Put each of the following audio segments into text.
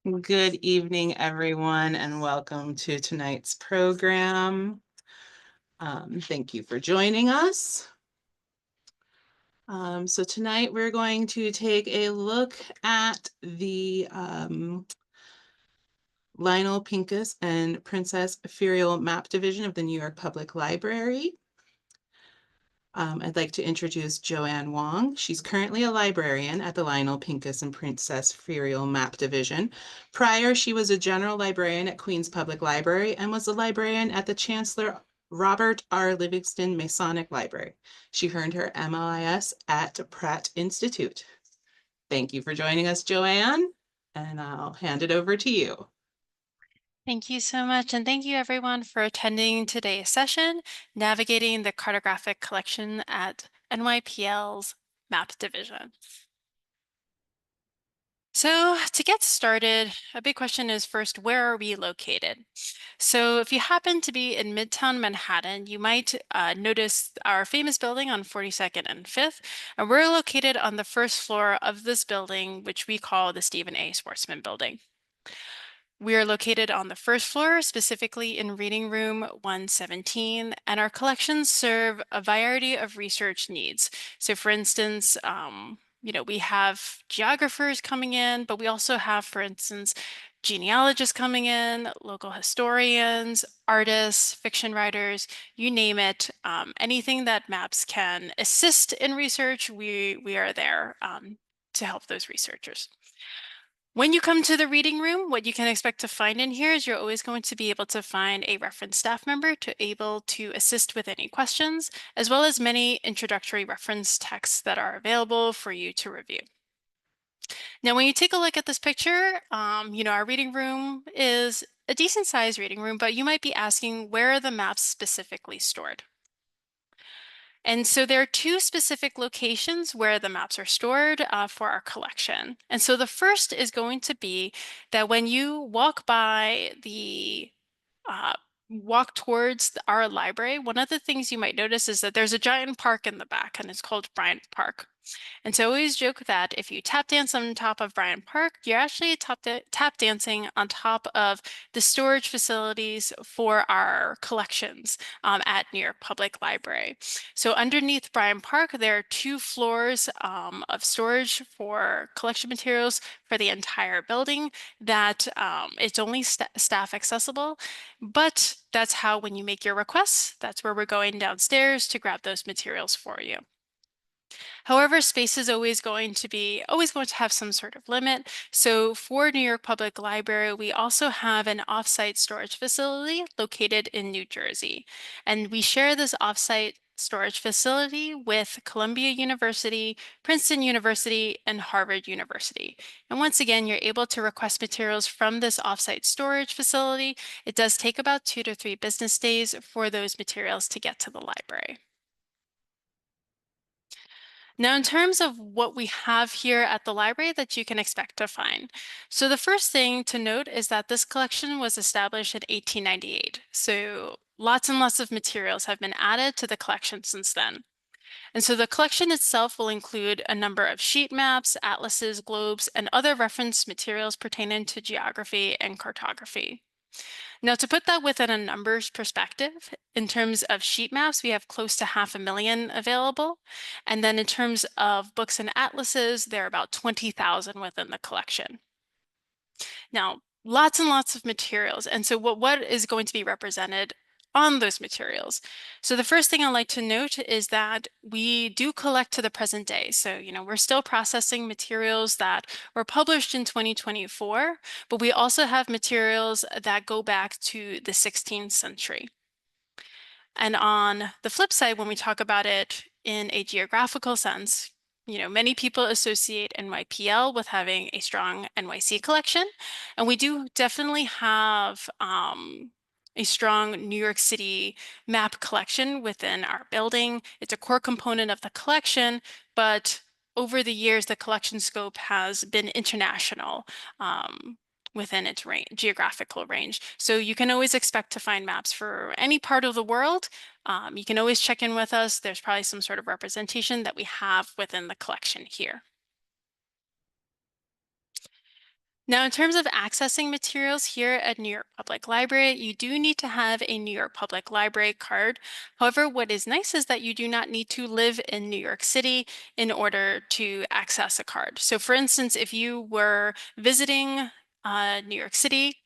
Good evening, everyone, and welcome to tonight's program. Thank you for joining us. So tonight we're going to take a look at the Lionel, Pincus, and Princess Firyal map division of the New York Public Library. I'd like to introduce Joanne Wong. She's currently a librarian at the Lionel, Pincus, and Princess Firyal Map Division. Prior, she was a general librarian at Queens Public Library and was a librarian at the Chancellor Robert R. Livingston Masonic Library. She earned her MLIS at Pratt Institute. Thank you for joining us, Joanne, and I'll hand it over to you. Thank you so much, and thank you everyone for attending today's session, Navigating the Cartographic Collection at NYPL's Map Division. So to get started, a big question is first, where are we located? So if you happen to be in Midtown Manhattan, you might notice our famous building on 42nd and 5th, and we're located on the first floor of this building, which we call the Stephen A. Schwarzman Building. We are located on the first floor, specifically in Reading Room 117, and our collections serve a variety of research needs. So for instance, we have geographers coming in, but we also have, for instance, genealogists coming in, local historians, artists, fiction writers, you name it. Anything that maps can assist in research, we are there to help those researchers. When you come to the reading room, what you can expect to find in here is you're always going to be able to find a reference staff member able to assist with any questions, as well as many introductory reference texts that are available for you to review. Now, when you take a look at this picture, our reading room is a decent sized reading room, but you might be asking, where are the maps specifically stored? And so there are two specific locations where the maps are stored for our collection. And so the first is going to be that when you walk towards our library, one of the things you might notice is that there's a giant park in the back, and it's called Bryant Park. And so I always joke that if you tap dance on top of Bryant Park, you're actually tap dancing on top of the storage facilities for our collections at New York Public Library. So underneath Bryant Park, there are 2 floors of storage for collection materials for the entire building that it's only staff accessible, but that's how when you make your requests, that's where we're going downstairs to grab those materials for you. However, space is always going to have some sort of limit. So for New York Public Library, we also have an offsite storage facility located in New Jersey. And we share this offsite storage facility with Columbia University, Princeton University, and Harvard University. And once again, you're able to request materials from this offsite storage facility. It does take about 2 to 3 business days for those materials to get to the library. Now, in terms of what we have here at the library that you can expect to find. So the first thing to note is that this collection was established in 1898. So lots and lots of materials have been added to the collection since then. And so the collection itself will include a number of sheet maps, atlases, globes, and other reference materials pertaining to geography and cartography. Now, to put that within a numbers perspective, in terms of sheet maps, we have close to 500,000 available. And then in terms of books and atlases, there are about 20,000 within the collection. Now, lots and lots of materials. And so what is going to be represented on those materials? So the first thing I'd like to note is that we do collect to the present day. So, we're still processing materials that were published in 2024, but we also have materials that go back to the 16th century. And on the flip side, when we talk about it in a geographical sense, many people associate NYPL with having a strong NYC collection, and we do definitely have a strong New York City map collection within our building. It's a core component of the collection, but over the years, the collection scope has been international within its geographical range. So you can always expect to find maps for any part of the world. You can always check in with us. There's probably some sort of representation that we have within the collection here. Now, in terms of accessing materials here at New York Public Library, you do need to have a New York Public Library card. However, what is nice is that you do not need to live in New York City in order to access a card. So for instance, if you were visiting New York City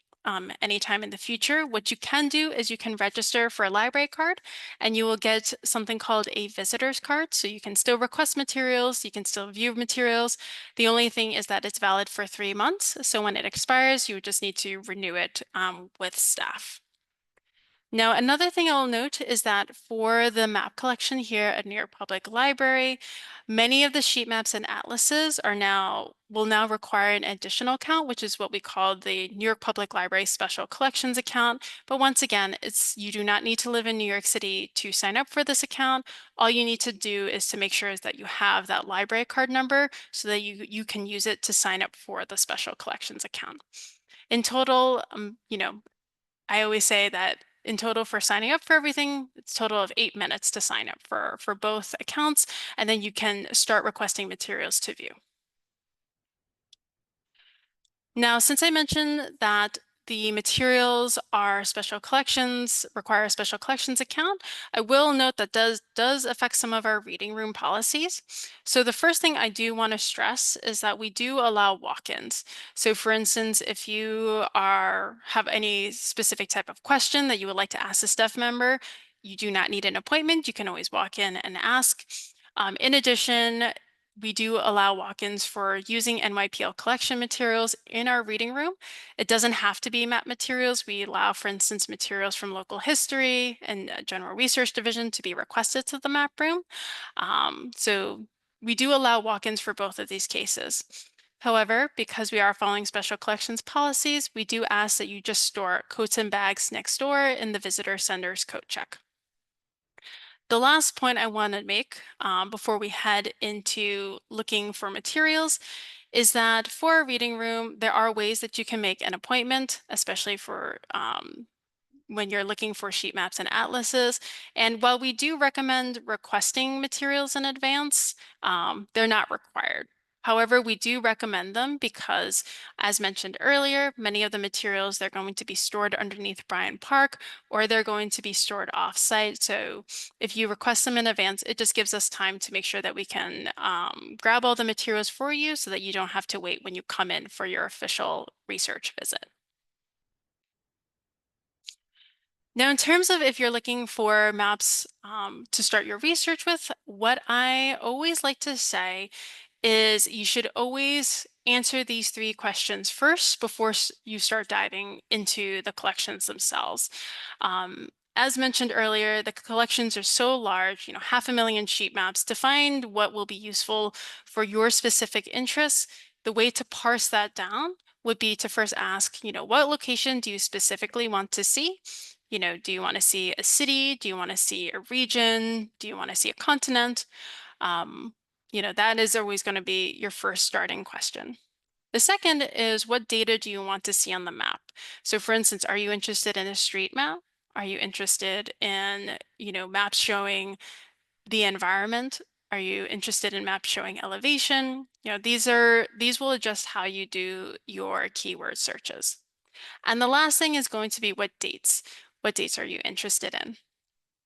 anytime in the future, what you can do is you can register for a library card and you will get something called a visitor's card. So you can still request materials, you can still view materials. The only thing is that it's valid for 3 months. So when it expires, you just need to renew it with staff. Now, another thing I'll note is that for the map collection here at New York Public Library, many of the sheet maps and atlases will now require an additional account, which is what we call the New York Public Library Special Collections account. But once again, you do not need to live in New York City to sign up for this account. All you need to do is to make sure is that you have that library card number so that you can use it to sign up for the Special Collections account. In total, I always say that in total for signing up for everything, it's a total of 8 minutes to sign up for both accounts, and then you can start requesting materials to view. Now, since I mentioned that the materials are special collections, require a special collections account, I will note that does affect some of our reading room policies. So the first thing I do want to stress is that we do allow walk-ins. So for instance, if you have any specific type of question that you would like to ask a staff member, you do not need an appointment. You can always walk in and ask. In addition, we do allow walk-ins for using NYPL collection materials in our reading room. It doesn't have to be map materials. We allow, for instance, materials from local history and general research division to be requested to the map room. So we do allow walk-ins for both of these cases. However, because we are following special collections policies, we do ask that you just store coats and bags next door in the visitor center's coat check. The last point I want to make before we head into looking for materials is that for a reading room, there are ways that you can make an appointment, especially for when you're looking for sheet maps and atlases. And while we do recommend requesting materials in advance, they're not required. However, we do recommend them because, as mentioned earlier, many of the materials, they're going to be stored underneath Bryant Park or they're going to be stored off-site. So if you request them in advance, it just gives us time to make sure that we can grab all the materials for you so that you don't have to wait when you come in for your official research visit. Now, in terms of if you're looking for maps to start your research with, what I always like to say is you should always answer these 3 questions first before you start diving into the collections themselves. As mentioned earlier, the collections are so large, 500,000 sheet maps. To find what will be useful for your specific interests, the way to parse that down would be to first ask, what location do you specifically want to see? Do you want to see a city? Do you want to see a region? Do you want to see a continent? Um, that is always going to be your first starting question. The second is what data do you want to see on the map? So for instance, are you interested in a street map? Are you interested in, maps showing the environment? Are you interested in maps showing elevation? These will adjust how you do your keyword searches. And the last thing is going to be what dates. What dates are you interested in?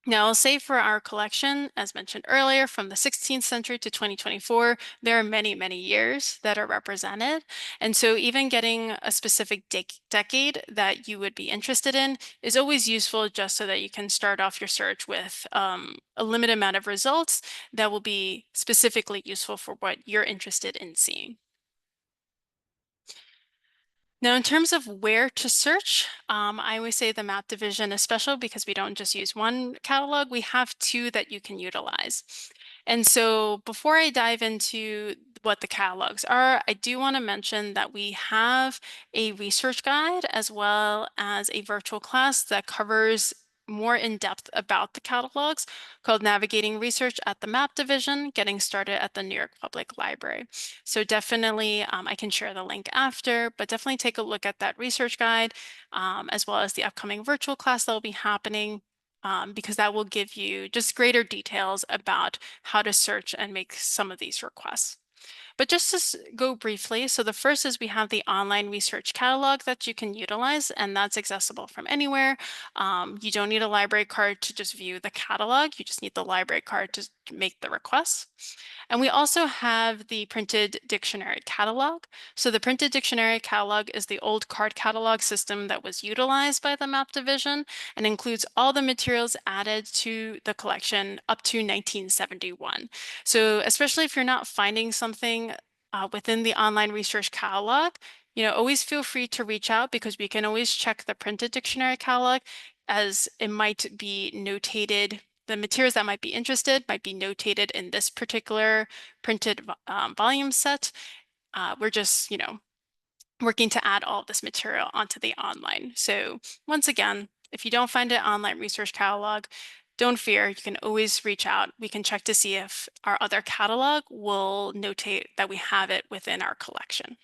Now, I'll say for our collection, as mentioned earlier, from the 16th century to 2024, there are many, many years that are represented. And so even getting a specific decade that you would be interested in is always useful just so that you can start off your search with a limited amount of results that will be specifically useful for what you're interested in seeing. Now, in terms of where to search, I always say the map division is special because we don't just use one catalog, we have 2 that you can utilize. And so before I dive into what the catalogs are, I do want to mention that we have a research guide as well as a virtual class that covers more in depth about the catalogs called Navigating Research at the Map Division, Getting Started at the New York Public Library. So definitely, I can share the link after, but definitely take a look at that research guide, as well as the upcoming virtual class that will be happening, because that will give you just greater details about how to search and make some of these requests. But just to go briefly, so the first is we have the online research catalog that you can utilize, and that's accessible from anywhere. You don't need a library card to just view the catalog. You just need the library card to make the request. And we also have the printed dictionary catalog. So the printed dictionary catalog is the old card catalog system that was utilized by the map division and includes all the materials added to the collection up to 1971. So especially if you're not finding something within the online research catalog, always feel free to reach out because we can always check the printed dictionary catalog as it might be notated. The materials that might be interested might be notated in this particular printed volume set. We're just, working to add all of this material onto the online. So once again, if you don't find it online research catalog, don't fear, you can always reach out. We can check to see if our other catalog will notate that we have it within our collection.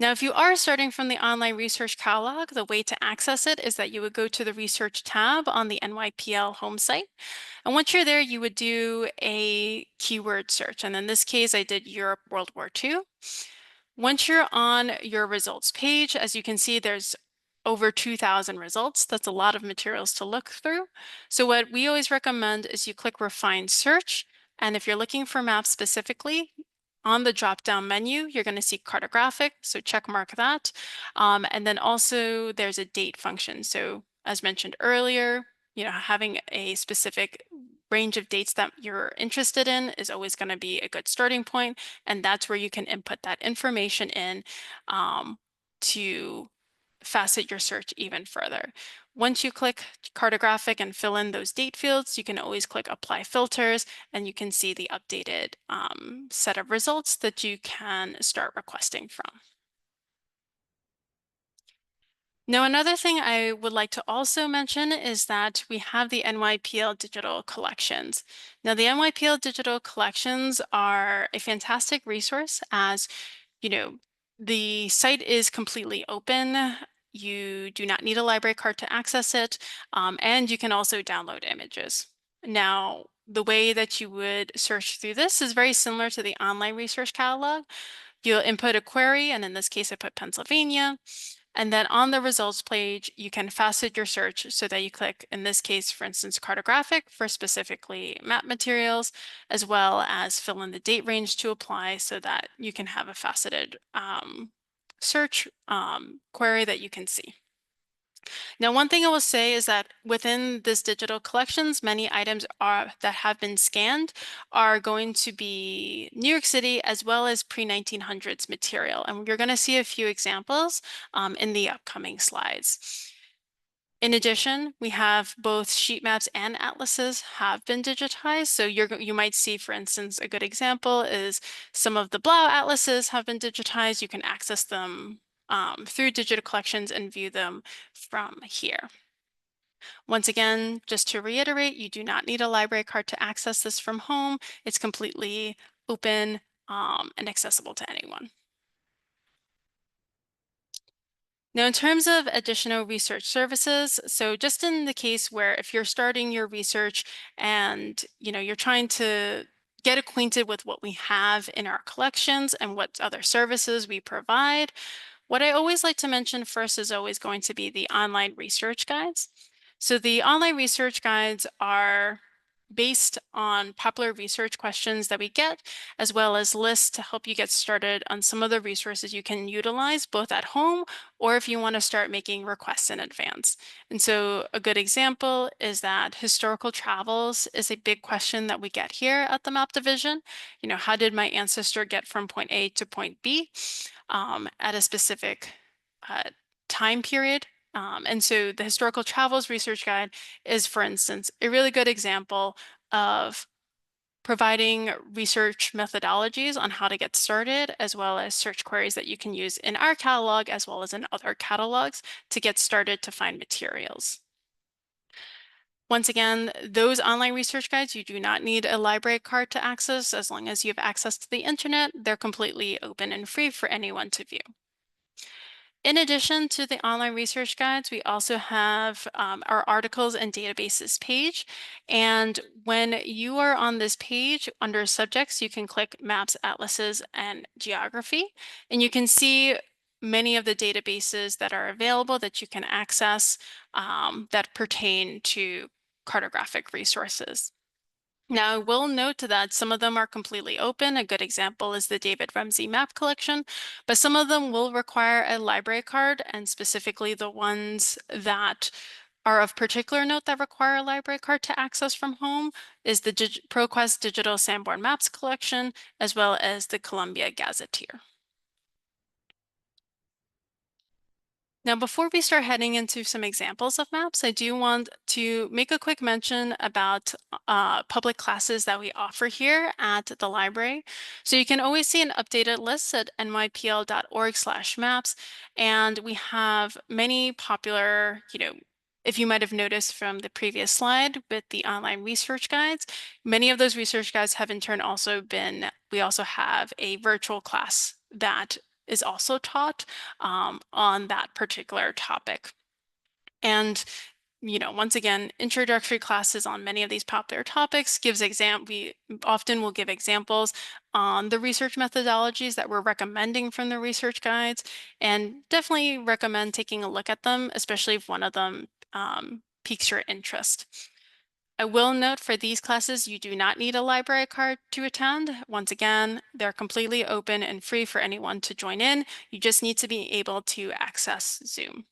Now, if you are starting from the online research catalog, the way to access it is that you would go to the research tab on the NYPL home site. And once you're there, you would do a keyword search. And in this case, I did Europe World War II. Once you're on your results page, as you can see, there's over 2,000 results. That's a lot of materials to look through. So what we always recommend is you click Refine Search. And if you're looking for maps specifically, on the drop-down menu, you're going to see Cartographic, so check mark that. And then also there's a date function. So as mentioned earlier, having a specific range of dates that you're interested in is always going to be a good starting point. And that's where you can input that information in to facet your search even further. Once you click Cartographic and fill in those date fields, you can always click Apply Filters, and you can see the updated set of results that you can start requesting from. Now, another thing I would like to also mention is that we have the NYPL digital collections. Now, the NYPL digital collections are a fantastic resource as, the site is completely open. You do not need a library card to access it, and you can also download images. Now, the way that you would search through this is very similar to the online research catalog. You'll input a query, and in this case, I put Pennsylvania. And then on the results page, you can facet your search so that you click, in this case, for instance, Cartographic for specifically map materials, as well as fill in the date range to apply so that you can have a faceted search query that you can see. Now, one thing I will say is that within this digital collections, many items that have been scanned are going to be New York City as well as pre-1900s material. And you're going to see a few examples in the upcoming slides. In addition, we have both sheet maps and atlases have been digitized. So you might see, for instance, a good example is some of the Blau atlases have been digitized. You can access them through digital collections and view them from here. Once again, just to reiterate, you do not need a library card to access this from home. It's completely open and accessible to anyone. Now, in terms of additional research services, so just in the case where if you're starting your research and you're trying to get acquainted with what we have in our collections and what other services we provide, what I always like to mention first is always going to be the online research guides. So the online research guides are based on popular research questions that we get, as well as lists to help you get started on some of the resources you can utilize both at home or if you want to start making requests in advance. And so a good example is that historical travels is a big question that we get here at the map division. How did my ancestor get from point A to point B at a specific time period? And so the Historical Travels Research Guide is, for instance, a really good example of providing research methodologies on how to get started, as well as search queries that you can use in our catalog, as well as in other catalogs to get started to find materials. Once again, those online research guides, you do not need a library card to access. As long as you have access to the internet, they're completely open and free for anyone to view. In addition to the online research guides, we also have our articles and databases page. And when you are on this page under subjects, you can click maps, atlases, and geography. And you can see many of the databases that are available that you can access that pertain to cartographic resources. Now, I will note that some of them are completely open. A good example is the David Ramsey map collection, but some of them will require a library card, and specifically the ones that are of particular note that require a library card to access from home is the ProQuest Digital Sanborn Maps collection, as well as the Columbia Gazetteer. Now, before we start heading into some examples of maps, I do want to make a quick mention about public classes that we offer here at the library. So you can always see an updated list at nypl.org/maps. And we have many popular, if you might have noticed from the previous slide with the online research guides, many of those research guides have in turn also been, we also have a virtual class that is also taught on that particular topic. And once again, introductory classes on many of these popular topics we often will give examples on the research methodologies that we're recommending from the research guides, and definitely recommend taking a look at them, especially if one of them piques your interest. I will note for these classes, you do not need a library card to attend. Once again, they're completely open and free for anyone to join in. You just need to be able to access Zoom.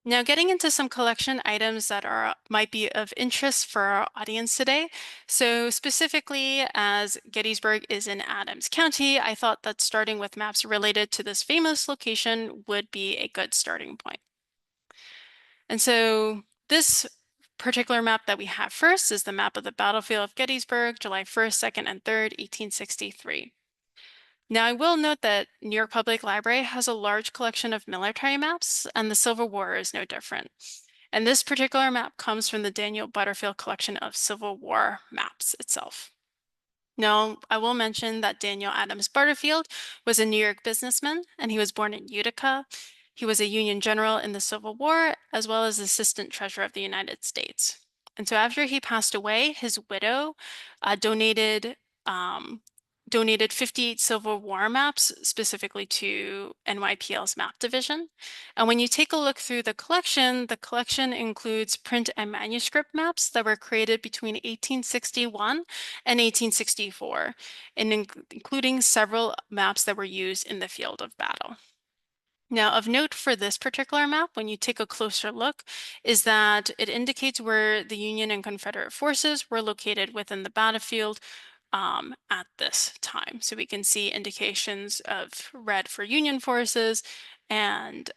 Now, getting into some collection items that might be of interest for our audience today. So specifically, as Gettysburg is in Adams County, I thought that starting with maps related to this famous location would be a good starting point. And so this particular map that we have first is the map of the battlefield of Gettysburg, July 1st, 2nd, and 3rd, 1863. Now, I will note that New York Public Library has a large collection of military maps, and the Civil War is no different. And this particular map comes from the Daniel Butterfield collection of Civil War maps itself. Now, I will mention that Daniel Adams Butterfield was a New York businessman, and he was born in Utica. He was a Union general in the Civil War, as well as Assistant Treasurer of the United States. And so after he passed away, his widow donated 58 Civil War maps specifically to NYPL's map division. And when you take a look through the collection includes print and manuscript maps that were created between 1861 and 1864, and including several maps that were used in the field of battle. Now, of note for this particular map, when you take a closer look, is that it indicates where the Union and Confederate forces were located within the battlefield at this time. So we can see indications of red for Union forces and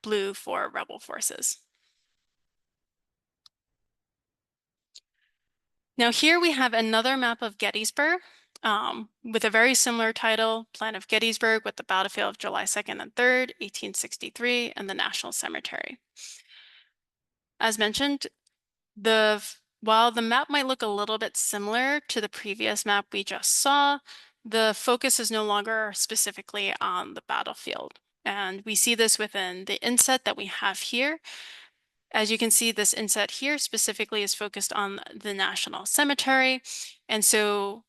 blue for rebel forces. Now here we have another map of Gettysburg with a very similar title, Plan of Gettysburg with the battlefield of July 2nd and 3rd, 1863, and the National Cemetery. As mentioned, while the map might look a little bit similar to the previous map we just saw, the focus is no longer specifically on the battlefield. And we see this within the inset that we have here. As you can see, this inset here specifically is focused on the National Cemetery. And so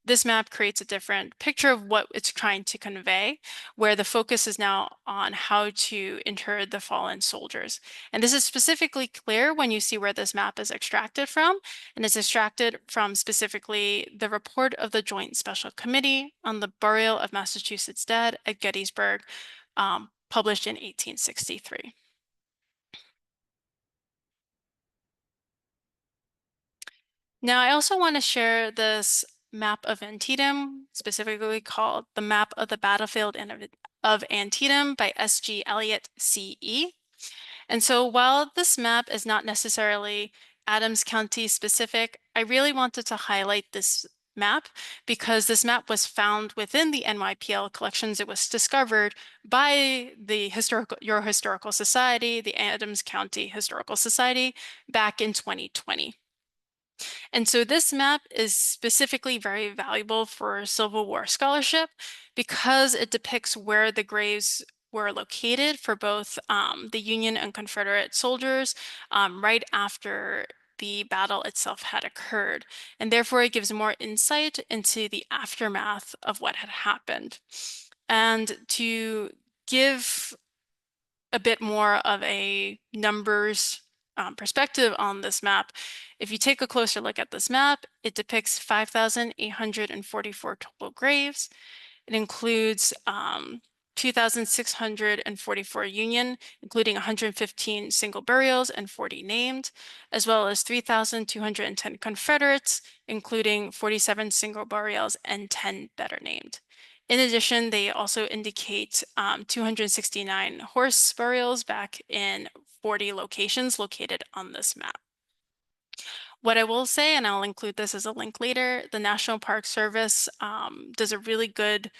this map creates a different picture of what it's trying to convey, where the focus is now on how to inter the fallen soldiers. And this is specifically clear when you see where this map is extracted from, and it's extracted from specifically the report of the Joint Special Committee on the Burial of Massachusetts Dead at Gettysburg, published in 1863. Now, I also want to share this map of Antietam, specifically called the Map of the Battlefield of Antietam by S.G. Elliott, C.E. And so while this map is not necessarily Adams County specific, I really wanted to highlight this map because this map was found within the NYPL collections. It was discovered by the Your Historical Society, the Adams County Historical Society, back in 2020. And so this map is specifically very valuable for Civil War scholarship because it depicts where the graves were located for both the Union and Confederate soldiers right after the battle itself had occurred. And therefore, it gives more insight into the aftermath of what had happened. And to give a bit more of a numbers perspective on this map, if you take a closer look at this map, it depicts 5,844 total graves. It includes 2,644 Union, including 115 single burials and 40 named, as well as 3,210 Confederates, including 47 single burials and 10 that are named. In addition, they also indicate 269 horse burials back in 40 locations located on this map. What I will say, and I'll include this as a link later, the National Park Service does a really good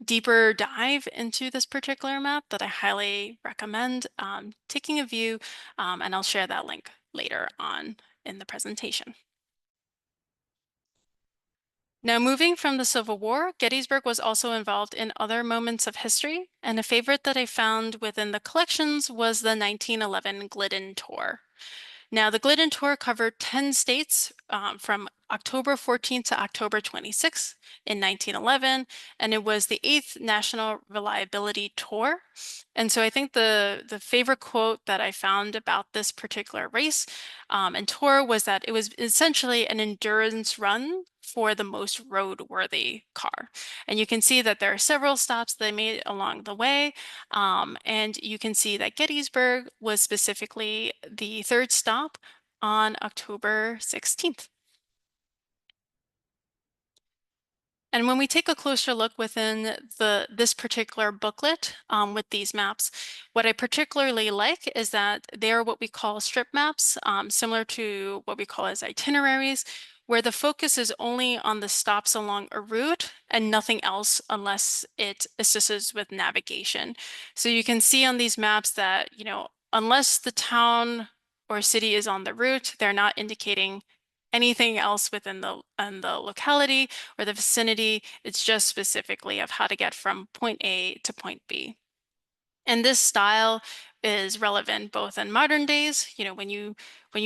deeper dive into this particular map that I highly recommend taking a view, and I'll share that link later on in the presentation. Now, moving from the Civil War, Gettysburg was also involved in other moments of history, and a favorite that I found within the collections was the 1911 Glidden Tour. Now, the Glidden Tour covered 10 states from October 14th to October 26th in 1911, and it was the 8th National Reliability Tour. And so I think the favorite quote that I found about this particular race and tour was that it was essentially an endurance run for the most roadworthy car. And you can see that there are several stops they made along the way. And you can see that Gettysburg was specifically the third stop on October 16th. And when we take a closer look within this particular booklet with these maps, what I particularly like is that they are what we call strip maps, similar to what we call as itineraries, where the focus is only on the stops along a route and nothing else unless it assists with navigation. So you can see on these maps that, unless the town or city is on the route, they're not indicating anything else within the locality or the vicinity. It's just specifically of how to get from point A to point B. And this style is relevant both in modern days. When you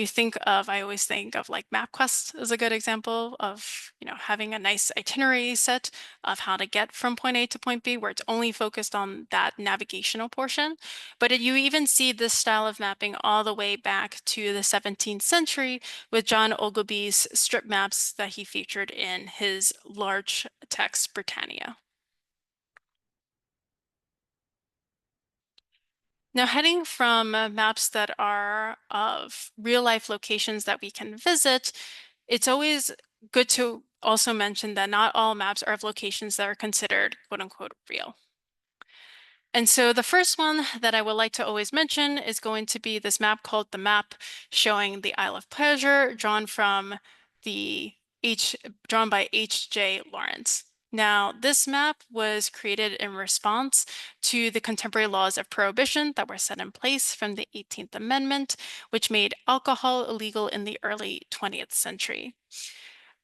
think of, I always think of like MapQuest as a good example of, having a nice itinerary set of how to get from point A to point B, where it's only focused on that navigational portion. But you even see this style of mapping all the way back to the 17th century with John Ogilvy's strip maps that he featured in his large text Britannia. Now, heading from maps that are of real life locations that we can visit, it's always good to also mention that not all maps are of locations that are considered quote unquote real. And so the first one that I would like to always mention is going to be this map called the map showing the Isle of Pleasure, drawn by H.J. Lawrence. Now, this map was created in response to the contemporary laws of prohibition that were set in place from the 18th Amendment, which made alcohol illegal in the early 20th century.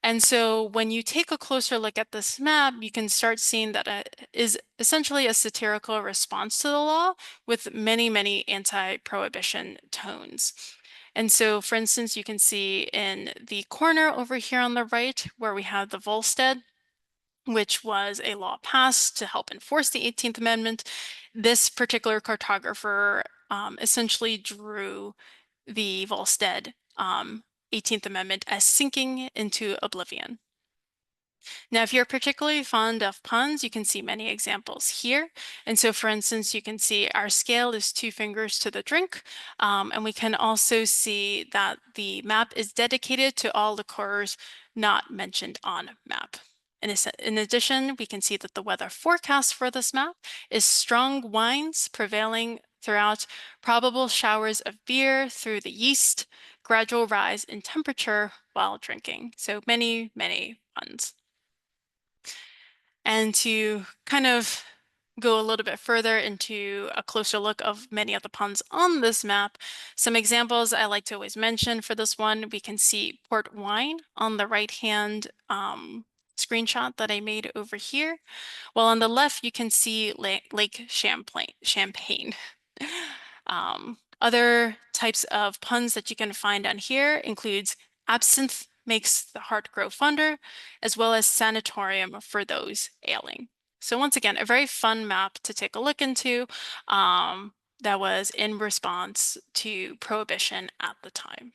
And so when you take a closer look at this map, you can start seeing that it is essentially a satirical response to the law with many, many anti-prohibition tones. And so, for instance, you can see in the corner over here on the right where we have the Volstead, which was a law passed to help enforce the 18th Amendment. This particular cartographer essentially drew the Volstead 18th Amendment as sinking into oblivion. Now, if you're particularly fond of puns, you can see many examples here. And so, for instance, you can see our scale is 2 fingers to the drink. And we can also see that the map is dedicated to all liqueurs not mentioned on map. In addition, we can see that the weather forecast for this map is strong winds prevailing throughout, probable showers of beer through the yeast, gradual rise in temperature while drinking. So many, many puns. And to kind of go a little bit further into a closer look of many of the puns on this map, some examples I like to always mention for this one, we can see port wine on the right-hand screenshot that I made over here. While on the left, you can see Lake Champagne. Other types of puns that you can find on here includes absinthe makes the heart grow fonder, as well as sanatorium for those ailing. So once again, a very fun map to take a look into that was in response to Prohibition at the time.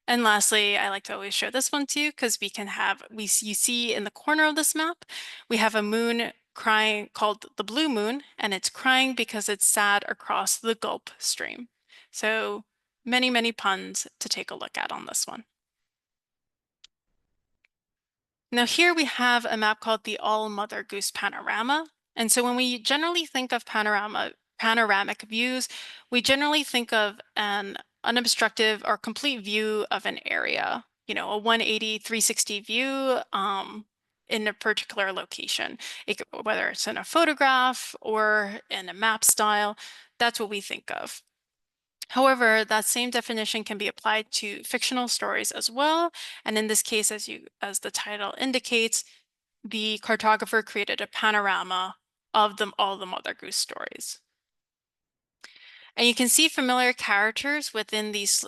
And lastly, I like to always show this one too, because you see in the corner of this map, we have a moon crying called the blue moon, and it's crying because it's sad across the Gulf Stream. So many, many puns to take a look at on this one. Now here we have a map called the All Mother Goose Panorama. And so when we generally think of panoramic views, we generally think of an unobstructive or complete view of an area, you know, a 180, 360 view in a particular location. Whether it's in a photograph or in a map style, that's what we think of. However, that same definition can be applied to fictional stories as well. And in this case, as the title indicates, the cartographer created a panorama of all the Mother Goose stories. And you can see familiar characters within these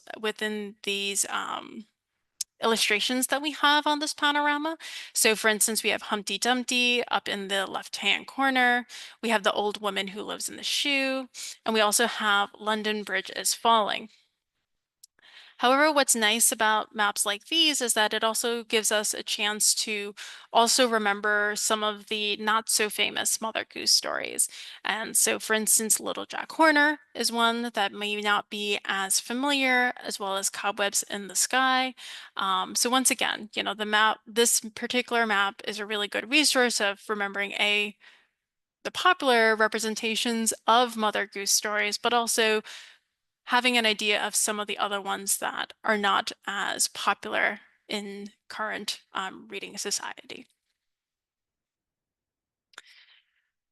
illustrations that we have on this panorama. So for instance, we have Humpty Dumpty up in the left-hand corner. We have the old woman who lives in the shoe, and we also have London Bridge is falling. However, what's nice about maps like these is that it also gives us a chance to also remember some of the not so famous Mother Goose stories. And so, for instance, Little Jack Horner is one that may not be as familiar, as well as Cobwebs in the Sky. So once again, you know, this particular map is a really good resource of remembering the popular representations of Mother Goose stories, but also having an idea of some of the other ones that are not as popular in current reading society.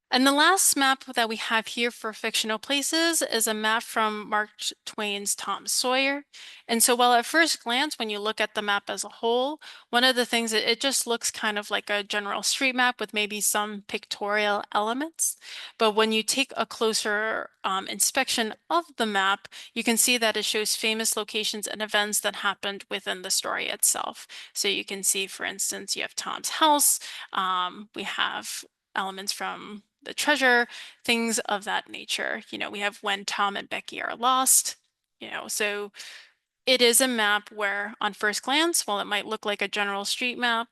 And the last map that we have here for fictional places is a map from Mark Twain's Tom Sawyer. And so while at first glance, when you look at the map as a whole, one of the things it just looks kind of like a general street map with maybe some pictorial elements. But when you take a closer inspection of the map, you can see that it shows famous locations and events that happened within the story itself. So you can see, for instance, you have Tom's house. We have elements from the treasure, things of that nature. You know, we have when Tom and Becky are lost, you know, so it is a map where on first glance, while it might look like a general street map,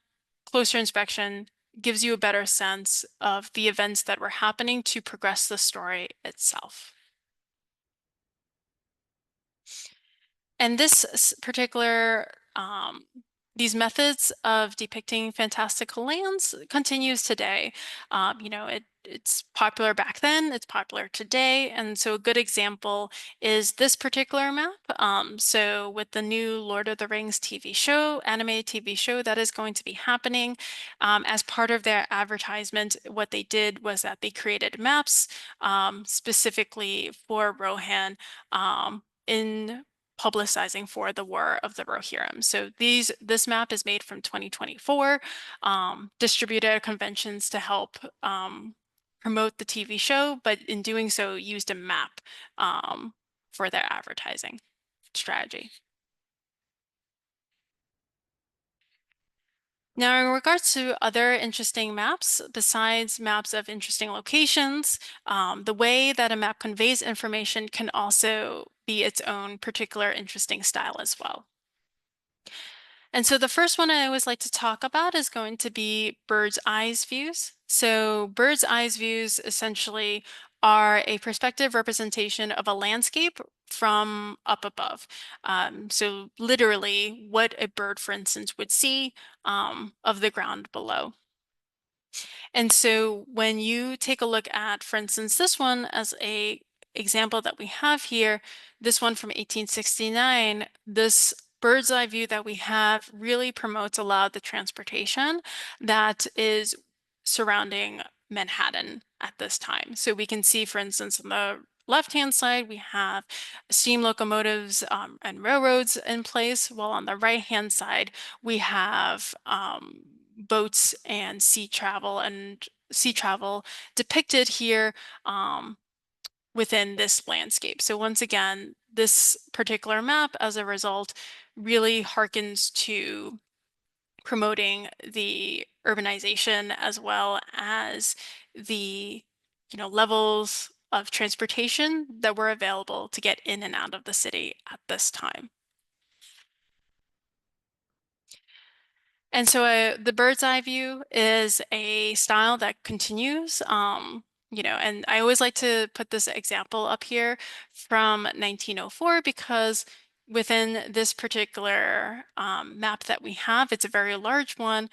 closer inspection gives you a better sense of the events that were happening to progress the story itself. And this particular these methods of depicting fantastical lands continues today. You know, it's popular back then, it's popular today, and so a good example is this particular map. So with the new Lord of the Rings TV show, animated TV show that is going to be happening, as part of their advertisement, what they did was that they created maps specifically for Rohan in publicizing for the War of the Rohirrim. So this map is made from 2024, distributed at conventions to help promote the TV show, but in doing so used a map for their advertising strategy. Now, in regards to other interesting maps, besides maps of interesting locations, the way that a map conveys information can also be its own particular interesting style as well. And so the first one I always like to talk about is going to be bird's eyes views. So bird's eyes views essentially are a perspective representation of a landscape from up above. So literally what a bird, for instance, would see of the ground below. And so when you take a look at, for instance, this one as a example that we have here, this one from 1869, this bird's eye view that we have really promotes a lot of the transportation that is surrounding Manhattan at this time. So we can see, for instance, on the left-hand side, we have steam locomotives and railroads in place, while on the right-hand side, we have boats and sea travel depicted here within this landscape. So once again, this particular map, as a result, really harkens to promoting the urbanization as well as the levels of transportation that were available to get in and out of the city at this time. And so the bird's eye view is a style that continues, and I always like to put this example up here from 1904 because within this particular map that we have, it's a very large one,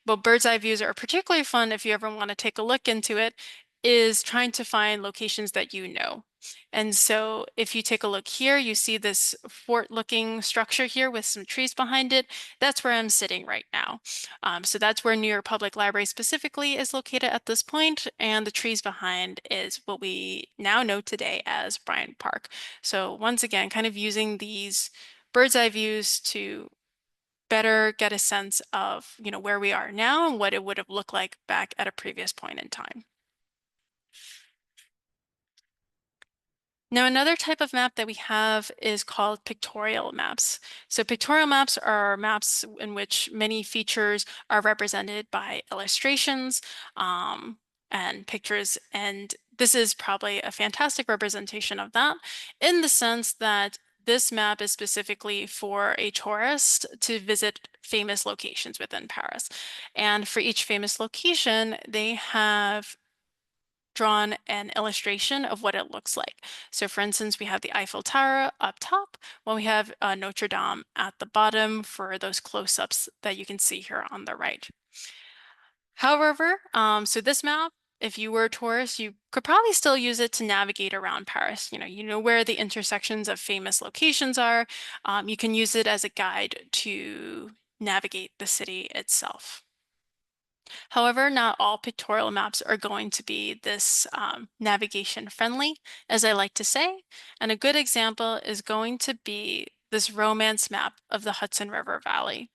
but bird's eye views are particularly fun if you ever want to take a look into it, is trying to find locations that you know. And so if you take a look here, you see this fort-looking structure here with some trees behind it. That's where I'm sitting right now. So that's where New York Public Library specifically is located at this point, and the trees behind is what we now know today as Bryant Park. So once again, kind of using these bird's eye views to better get a sense of, where we are now and what it would have looked like back at a previous point in time. Now, another type of map that we have is called pictorial maps. So pictorial maps are maps in which many features are represented by illustrations and pictures. And this is probably a fantastic representation of that in the sense that this map is specifically for a tourist to visit famous locations within Paris. And for each famous location, they have drawn an illustration of what it looks like. So for instance, we have the Eiffel Tower up top, while we have Notre Dame at the bottom for those close-ups that you can see here on the right. However, so this map, if you were a tourist, you could probably still use it to navigate around Paris. You know where the intersections of famous locations are. You can use it as a guide to navigate the city itself. However, not all pictorial maps are going to be this navigation friendly, as I like to say. And a good example is going to be this romance map of the Hudson River Valley.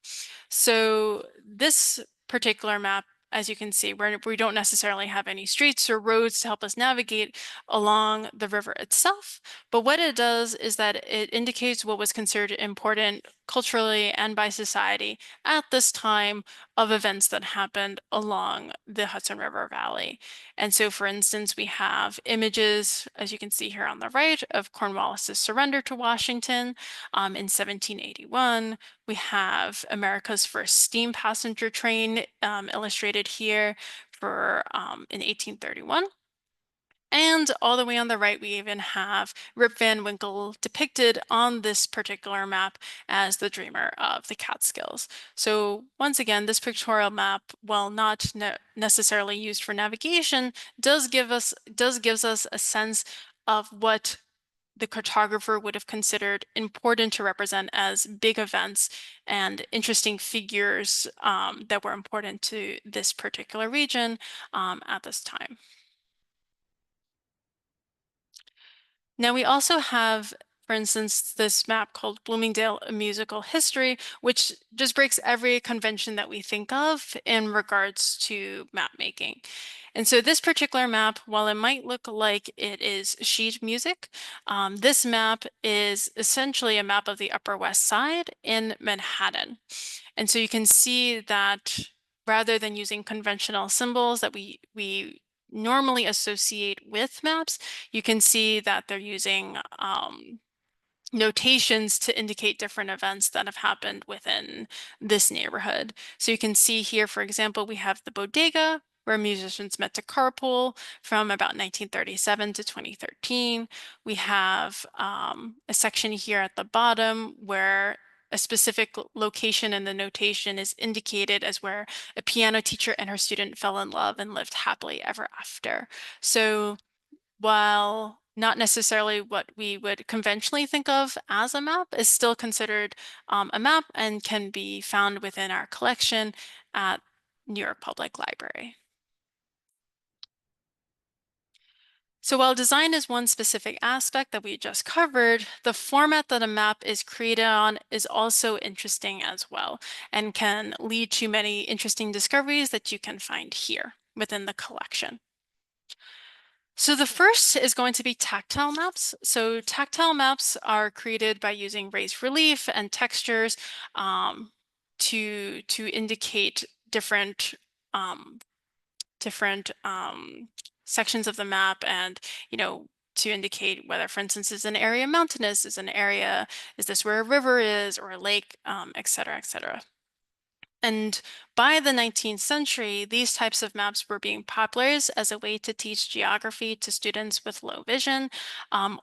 So this particular map, as you can see, we don't necessarily have any streets or roads to help us navigate along the river itself. But what it does is that it indicates what was considered important culturally and by society at this time of events that happened along the Hudson River Valley. And so, for instance, we have images, as you can see here on the right, of Cornwallis's surrender to Washington in 1781. We have America's first steam passenger train illustrated here in 1831. And all the way on the right, we even have Rip Van Winkle depicted on this particular map as the dreamer of the Catskills. So once again, this pictorial map, while not necessarily used for navigation, gives us a sense of what the cartographer would have considered important to represent as big events and interesting figures that were important to this particular region at this time. Now we also have, for instance, this map called Bloomingdale: A Musical History, which just breaks every convention that we think of in regards to map making. And so this particular map, while it might look like it is sheet music, this map is essentially a map of the Upper West Side in Manhattan. And so you can see that rather than using conventional symbols that we normally associate with maps, you can see that they're using notations to indicate different events that have happened within this neighborhood. So you can see here, for example, we have the bodega where musicians met to carpool from about 1937 to 2013. We have a section here at the bottom where a specific location in the notation is indicated as where a piano teacher and her student fell in love and lived happily ever after. So while not necessarily what we would conventionally think of as a map, is still considered a map and can be found within our collection at New York Public Library. So while design is one specific aspect that we just covered, the format that a map is created on is also interesting as well and can lead to many interesting discoveries that you can find here within the collection. So the first is going to be tactile maps. So tactile maps are created by using raised relief and textures to indicate um, different sections of the map, and you know to indicate whether, for instance, is an area mountainous, is this where a river is or a lake, et cetera, et cetera. And by the 19th century, these types of maps were being popular as a way to teach geography to students with low vision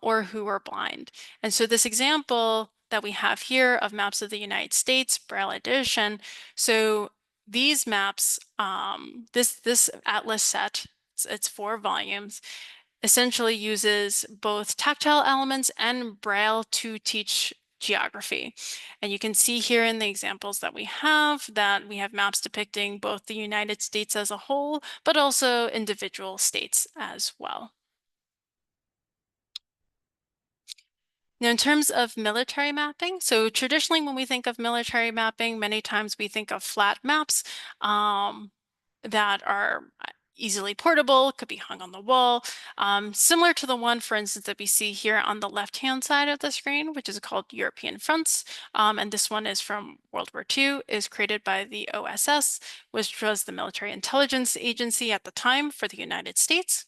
or who were blind. And so this example that we have here of maps of the United States, Braille edition, so these maps, this atlas set, it's 4 volumes, essentially uses both tactile elements and Braille to teach geography. And you can see here in the examples that we have maps depicting both the United States as a whole, but also individual states as well. Now, in terms of military mapping, so traditionally when we think of military mapping, many times we think of flat maps that are easily portable, could be hung on the wall, similar to the one, for instance, that we see here on the left-hand side of the screen, which is called European Fronts. And this one is from World War II, is created by the OSS, which was the military intelligence agency at the time for the United States.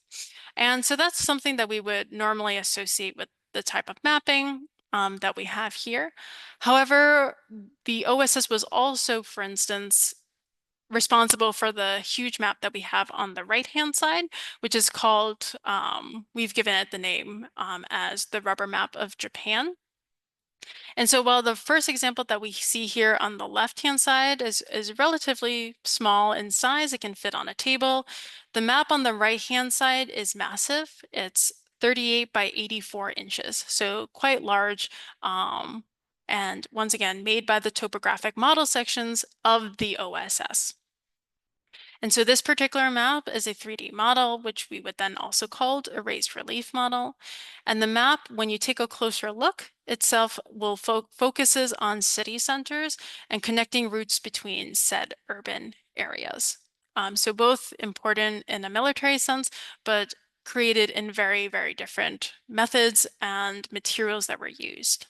And so that's something that we would normally associate with the type of mapping that we have here. However, the OSS was also, for instance, responsible for the huge map that we have on the right-hand side, which is called, we've given it the name as the rubber map of Japan. And so while the first example that we see here on the left-hand side is relatively small in size, it can fit on a table, the map on the right-hand side is massive. It's 38 by 84 inches, so quite large. And once again, made by the topographic model sections of the OSS. And so this particular map is a 3D model, which we would then also call a raised relief model. And the map, when you take a closer look, itself will focuses on city centers and connecting routes between said urban areas. So both important in a military sense, but created in very, very different methods and materials that were used.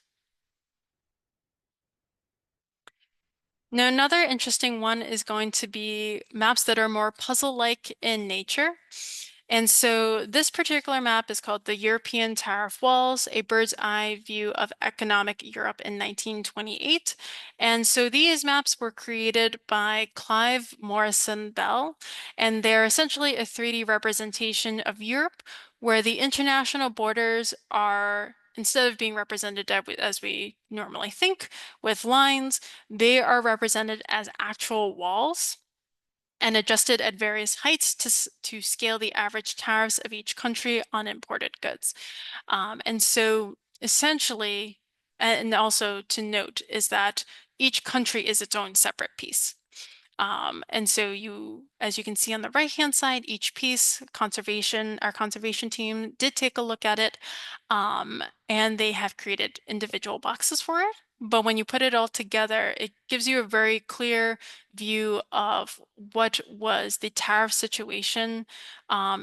Now, another interesting one is going to be maps that are more puzzle-like in nature. And so this particular map is called the European Tariff Walls, a bird's eye view of economic Europe in 1928. And so these maps were created by Clive Morrison Bell, and they're essentially a 3D representation of Europe where the international borders are, instead of being represented as we normally think with lines, they are represented as actual walls and adjusted at various heights to scale the average tariffs of each country on imported goods. And so essentially, and also to note, is that each country is its own separate piece. And so as you can see on the right-hand side, each piece, our conservation team did take a look at it, and they have created individual boxes for it. But when you put it all together, it gives you a very clear view of what was the tariff situation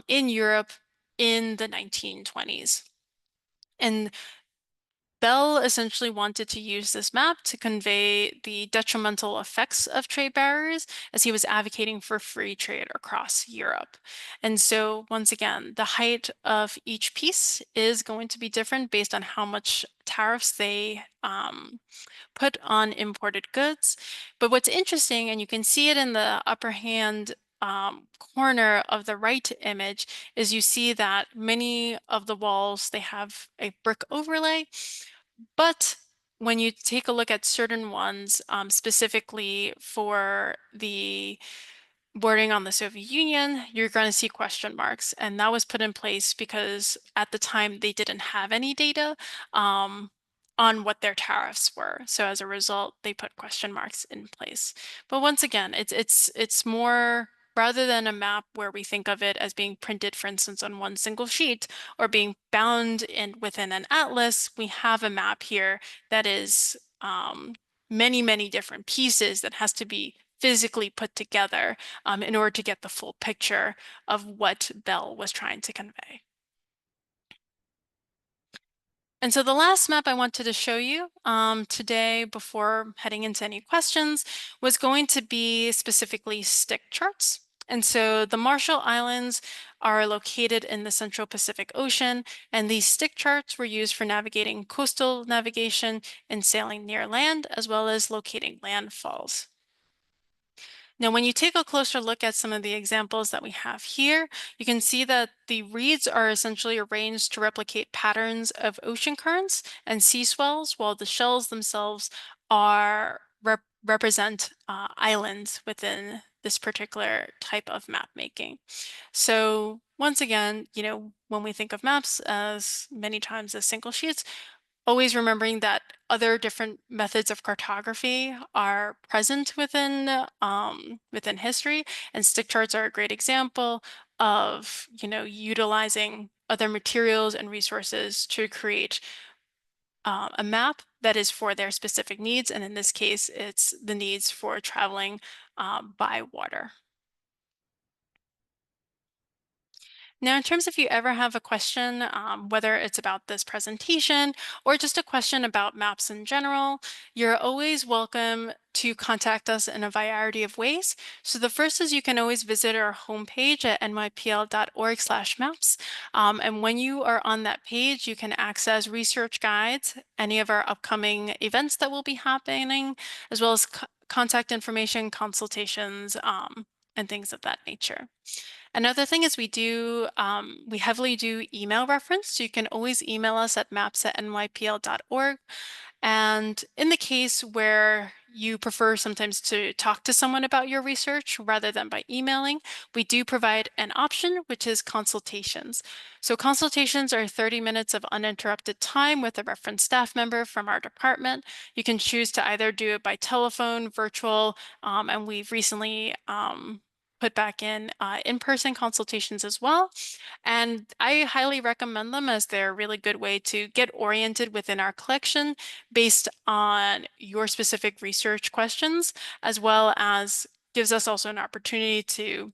in Europe in the 1920s. And Bell essentially wanted to use this map to convey the detrimental effects of trade barriers as he was advocating for free trade across Europe. And so once again, the height of each piece is going to be different based on how much tariffs they put on imported goods. But what's interesting, and you can see it in the upper hand corner of the right image, is you see that many of the walls, they have a brick overlay. But when you take a look at certain ones, specifically for the bordering on the Soviet Union, you're going to see question marks. And that was put in place because at the time they didn't have any data on what their tariffs were. So as a result, they put question marks in place. But once again, it's more rather than a map where we think of it as being printed, for instance, on one single sheet or being bound within an atlas. We have a map here that is many, many different pieces that has to be physically put together in order to get the full picture of what Bell was trying to convey. And so the last map I wanted to show you today before heading into any questions was going to be specifically stick charts. And so the Marshall Islands are located in the Central Pacific Ocean, and these stick charts were used for navigating coastal navigation and sailing near land, as well as locating landfalls. Now, when you take a closer look at some of the examples that we have here, you can see that the reeds are essentially arranged to replicate patterns of ocean currents and sea swells, while the shells themselves are represent islands within this particular type of map making. So once again, when we think of maps as many times as single sheets, always remembering that other different methods of cartography are present within history, and stick charts are a great example of utilizing other materials and resources to create a map that is for their specific needs, and in this case it's the needs for traveling by water. Now, in terms of if you ever have a question, whether it's about this presentation or just a question about maps in general, you're always welcome to contact us in a variety of ways. So the first is you can always visit our homepage at nypl.org/maps. And when you are on that page, you can access research guides, any of our upcoming events that will be happening, as well as contact information, consultations, and things of that nature. Another thing is we heavily do email reference. So you can always email us at maps@nypl.org. And in the case where you prefer sometimes to talk to someone about your research rather than by emailing, we do provide an option, which is consultations. So consultations are 30 minutes of uninterrupted time with a reference staff member from our department. You can choose to either do it by telephone, virtual, and we've recently put back in-person consultations as well. And I highly recommend them as they're a really good way to get oriented within our collection based on your specific research questions, as well as gives us also an opportunity to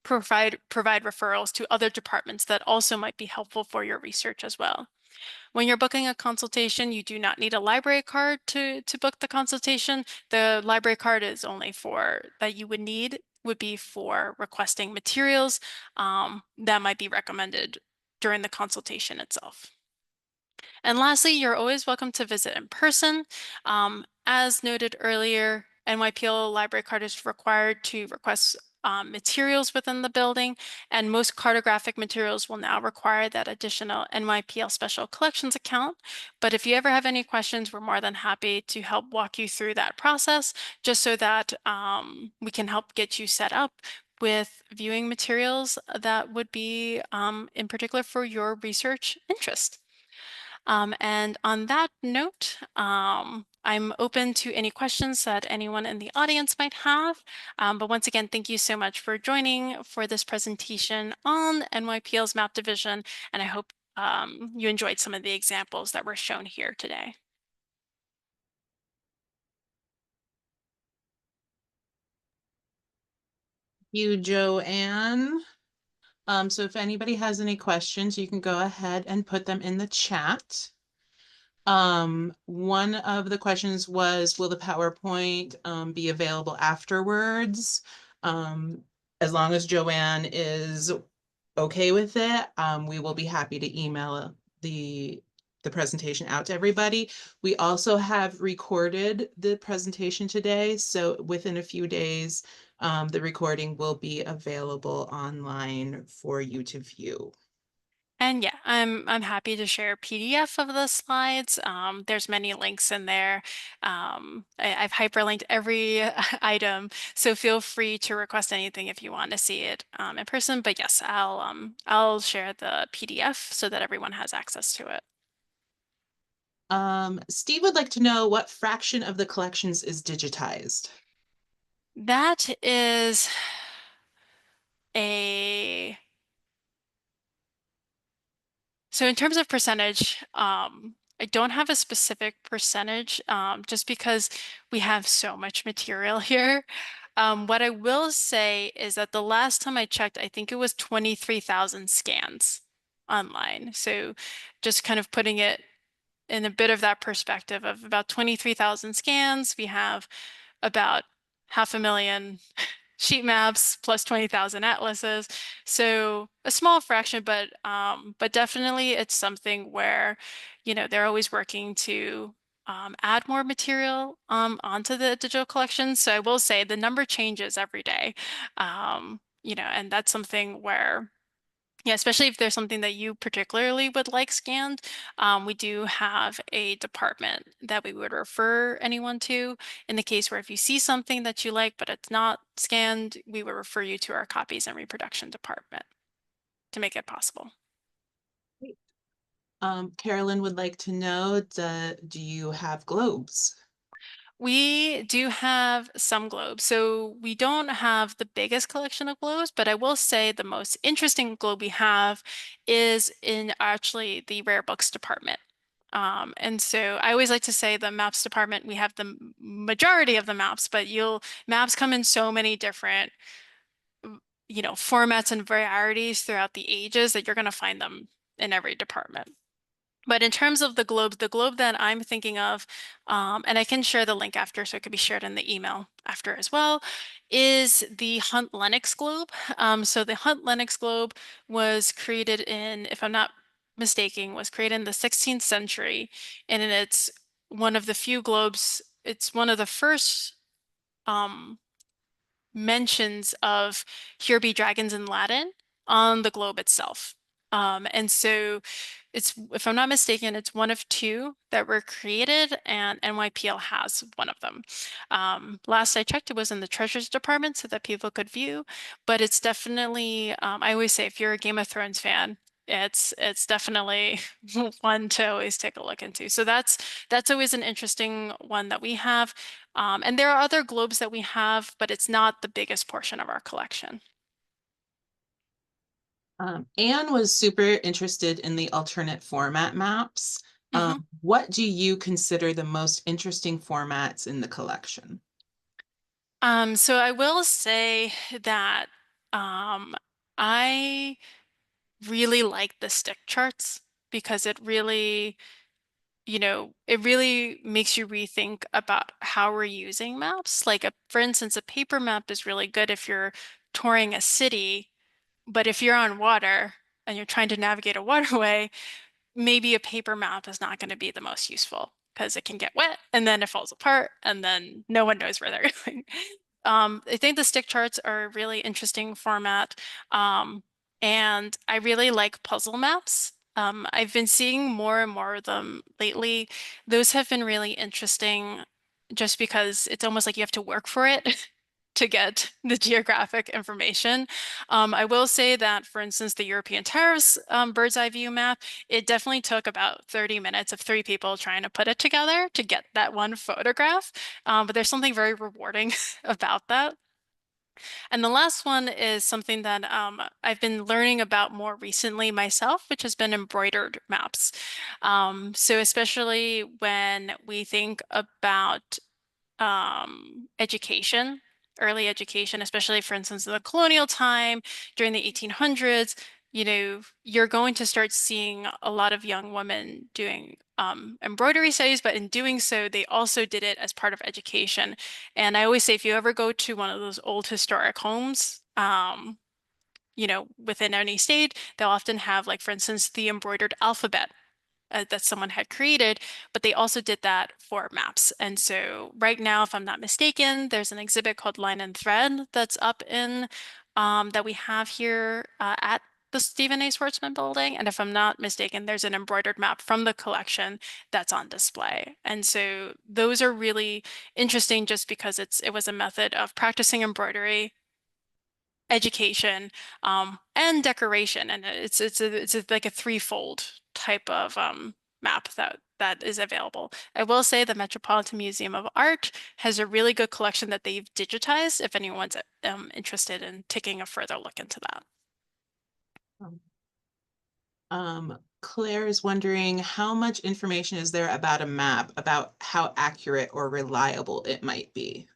provide referrals to other departments that also might be helpful for your research as well. When you're booking a consultation, you do not need a library card to book the consultation. The library card is only that you would be for requesting materials that might be recommended during the consultation itself. And lastly, you're always welcome to visit in person. As noted earlier, NYPL library card is required to request materials within the building, and most cartographic materials will now require that additional NYPL Special Collections account. But if you ever have any questions, we're more than happy to help walk you through that process, just so that we can help get you set up with viewing materials that would be in particular for your research interest. And on that note, I'm open to any questions that anyone in the audience might have. But once again, thank you so much for joining for this presentation on NYPL's map division. And I hope you enjoyed some of the examples that were shown here today. You, Joanne. So if anybody has any questions, you can go ahead and put them in the chat. One of the questions was, will the PowerPoint be available afterwards? As long as Joanne is okay with it, we will be happy to email the presentation out to everybody. We also have recorded the presentation today, so within a few days, the recording will be available online for you to view. And yeah, I'm happy to share a PDF of the slides. There's many links in there. I've hyperlinked every item, so feel free to request anything if you want to see it in person. But yes, I'll share the PDF so that everyone has access to it. Steve would like to know what fraction of the collections is digitized. That is a So in terms of percentage, I don't have a specific percentage, just because we have so much material here. What I will say is that the last time I checked, I think it was 23,000 scans online. So just kind of putting it in a bit of that perspective of about 23,000 scans, we have about 500,000 sheet maps plus 20,000 atlases. So a small fraction, but definitely it's something where, they're always working to add more material onto the digital collection. So I will say the number changes every day. And that's something where yeah, especially if there's something that you particularly would like scanned, we do have a department that we would refer anyone to. In the case where if you see something that you like but it's not scanned, we would refer you to our copies and reproduction department to make it possible. Carolyn would like to know, do you have globes? We do have some globes. So we don't have the biggest collection of globes, but I will say the most interesting globe we have is in actually the rare books department. And so I always like to say the maps department, we have the majority of the maps, but maps come in so many different, formats and varieties throughout the ages that you're going to find them in every department. But in terms of the globe that I'm thinking of, and I can share the link after, so it could be shared in the email after as well, is the Hunt Lennox globe. So the Hunt Lennox globe was created in, if I'm not mistaken, was created in the 16th century, and it's one of the few globes. It's one of the first um, mentions of "Here be dragons" in Latin on the globe itself. And so if I'm not mistaken, it's one of two that were created, and NYPL has one of them. Last I checked, it was in the Treasures Department so that people could view, but it's definitely, I always say if you're a Game of Thrones fan, it's definitely one to always take a look into. So that's always an interesting one that we have. And there are other globes that we have, but it's not the biggest portion of our collection. Anne was super interested in the alternate format maps. Mhm. What do you consider the most interesting formats in the collection? So I will say that um, I really like the stick charts because it really makes you rethink about how we're using maps. Like, for instance, a paper map is really good if you're touring a city, but if you're on water and you're trying to navigate a waterway, maybe a paper map is not going to be the most useful because it can get wet and then it falls apart and then no one knows where they're going. I think the stick charts are a really interesting format. Um, and I really like puzzle maps. I've been seeing more and more of them lately. Those have been really interesting just because it's almost like you have to work for it to get the geographic information. I will say that, for instance, the European tariffs bird's eye view map, it definitely took about 30 minutes of three people trying to put it together to get that one photograph. But there's something very rewarding about that. And the last one is something that I've been learning about more recently myself, which has been embroidered maps. So especially when we think about education, early education, especially for instance in the colonial time during the 1800s, you're going to start seeing a lot of young women doing embroidery studies, but in doing so, they also did it as part of education. And I always say, if you ever go to one of those old historic homes, within any state, they'll often have, like, for instance, the embroidered alphabet that someone had created, but they also did that for maps. And so right now, if I'm not mistaken, there's an exhibit called Line and Thread that's up in that we have here at the Stephen A. Schwarzman building. And if I'm not mistaken, there's an embroidered map from the collection that's on display. And so those are really interesting just because it was a method of practicing embroidery, education, and decoration. And it's like a threefold type of map that is available. I will say the Metropolitan Museum of Art has a really good collection that they've digitized if anyone's interested in taking a further look into that. Claire is wondering how much information is there about a map, about how accurate or reliable it might be?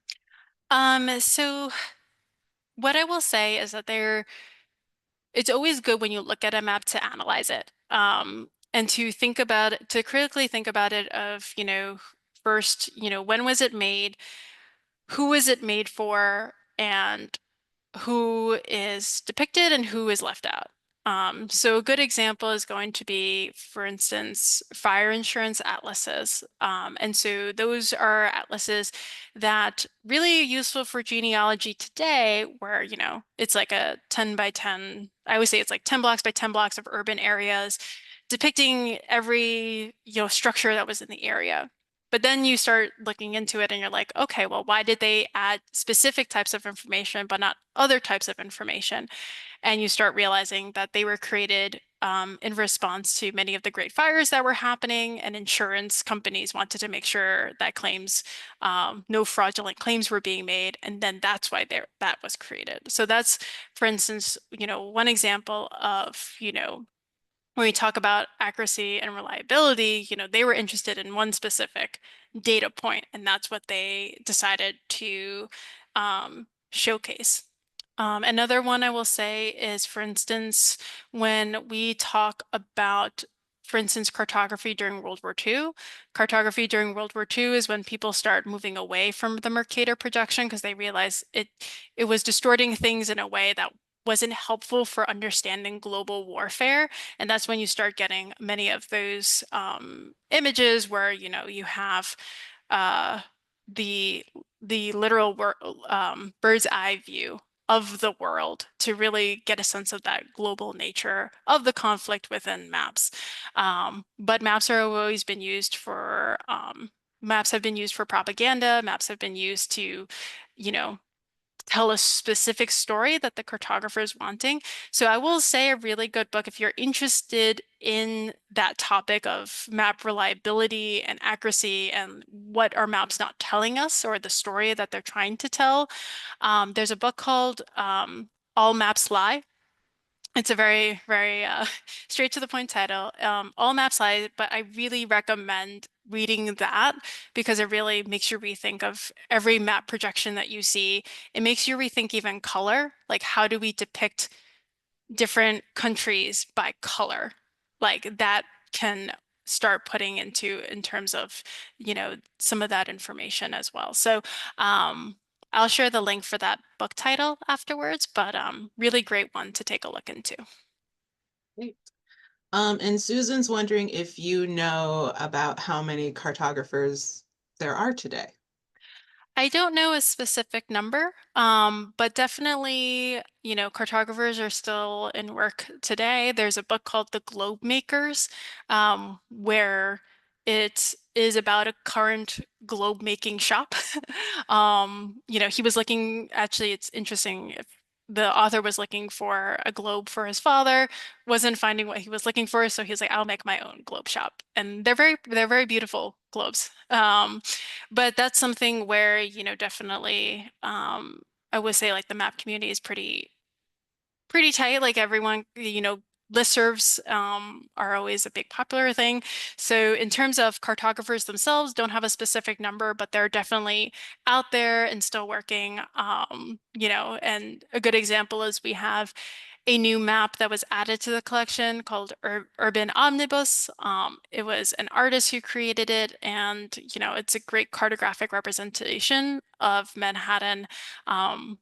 So what I will say is that it's always good when you look at a map to analyze it. And to think about it, to critically think about it of, first, when was it made? Who is it made for? And who is depicted and who is left out. So a good example is going to be, for instance, fire insurance atlases. And so those are atlases that really are useful for genealogy today, where, it's like a 10 by 10, I always say it's like 10 blocks by 10 blocks of urban areas depicting every, structure that was in the area. But then you start looking into it and you're like, okay, well, why did they add specific types of information, but not other types of information? And you start realizing that they were created in response to many of the great fires that were happening, and insurance companies wanted to make sure that no fraudulent claims were being made. And then that's why that was created. So that's, for instance, one example of, when we talk about accuracy and reliability, they were interested in one specific data point, and that's what they decided to showcase. Another one I will say is, for instance, when we talk about, for instance, cartography during World War II. Cartography during World War II is when people start moving away from the Mercator projection because they realized it was distorting things in a way that wasn't helpful for understanding global warfare. And that's when you start getting many of those images where, you have uh, the literal bird's eye view of the world to really get a sense of that global nature of the conflict within maps. But maps are always been used for maps have been used for propaganda. Maps have been used to, you know, tell a specific story that the cartographer is wanting. So I will say a really good book if you're interested in that topic of map reliability and accuracy and what are maps not telling us or the story that they're trying to tell. There's a book called All Maps Lie. It's a very, very straight to the point title. All Maps Lie, but I really recommend reading that because it really makes you rethink of every map projection that you see. It makes you rethink even color, like how do we depict different countries by color? Like that can start putting into in terms of, some of that information as well. So, I'll share the link for that book title afterwards, but really great one to take a look into. Great. And Susan's wondering if you know about how many cartographers there are today. I don't know a specific number, but definitely, cartographers are still in work today. There's a book called The Globe Makers, where it is about a current globe making shop. He was looking, actually, it's interesting. If the author was looking for a globe for his father, wasn't finding what he was looking for, so he was like, "I'll make my own globe shop," and they're very beautiful globes. But that's something where, definitely, I would say like the map community is pretty tight. Like everyone, listservs are always a big popular thing. So in terms of cartographers themselves, don't have a specific number, but they're definitely out there and still working. And a good example is we have a new map that was added to the collection called Urban Omnibus. It was an artist who created it, and it's a great cartographic representation of Manhattan. And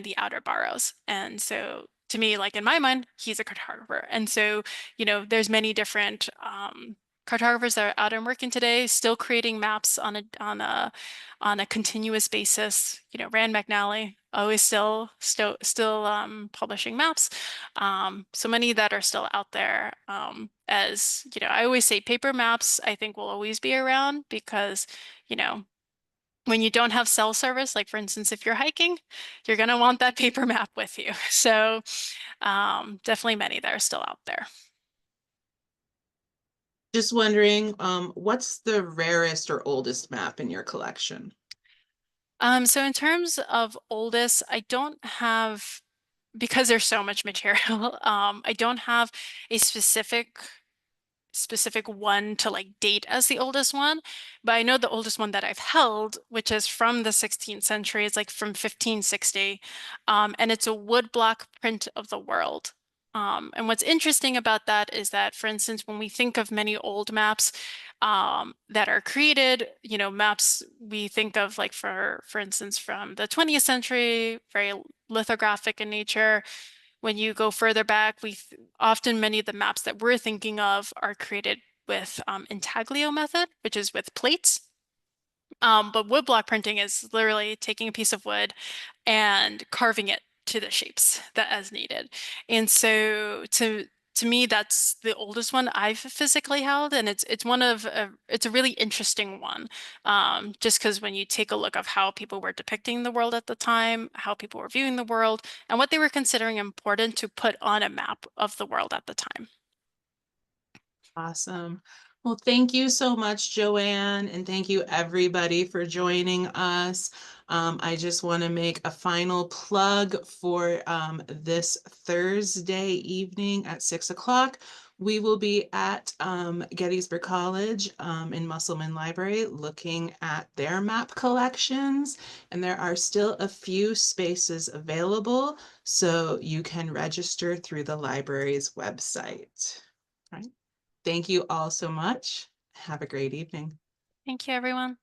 the outer boroughs. And so to me, like in my mind, he's a cartographer. And so, there's many different cartographers that are out and working today, still creating maps on a continuous basis. Rand McNally always still publishing maps. So many that are still out there. As I always say, paper maps I think will always be around because you know when you don't have cell service, like for instance, if you're hiking, you're going to want that paper map with you. So definitely many that are still out there. Just wondering, what's the rarest or oldest map in your collection? So in terms of oldest, I don't have, because there's so much material, I don't have a specific one to like date as the oldest one, but I know the oldest one that I've held, which is from the 16th century, it's like from 1560, and it's a woodblock print of the world. And what's interesting about that is that, for instance, when we think of many old maps that are created, maps we think of like for instance, from the 20th century, very lithographic in nature. When you go further back, often many of the maps that we're thinking of are created with intaglio method, which is with plates. But woodblock printing is literally taking a piece of wood and carving it to the shapes that as needed. And so to me, that's the oldest one I've physically held, and it's a really interesting one. Just because when you take a look of how people were depicting the world at the time, how people were viewing the world, and what they were considering important to put on a map of the world at the time. Awesome. Well, thank you so much, Joanne, and thank you everybody for joining us. I just want to make a final plug for this Thursday evening at 6 o'clock. We will be at Gettysburg College in Musselman Library looking at their map collections, and there are still a few spaces available, so you can register through the library's website. Right. Thank you all so much. Have a great evening. Thank you, everyone.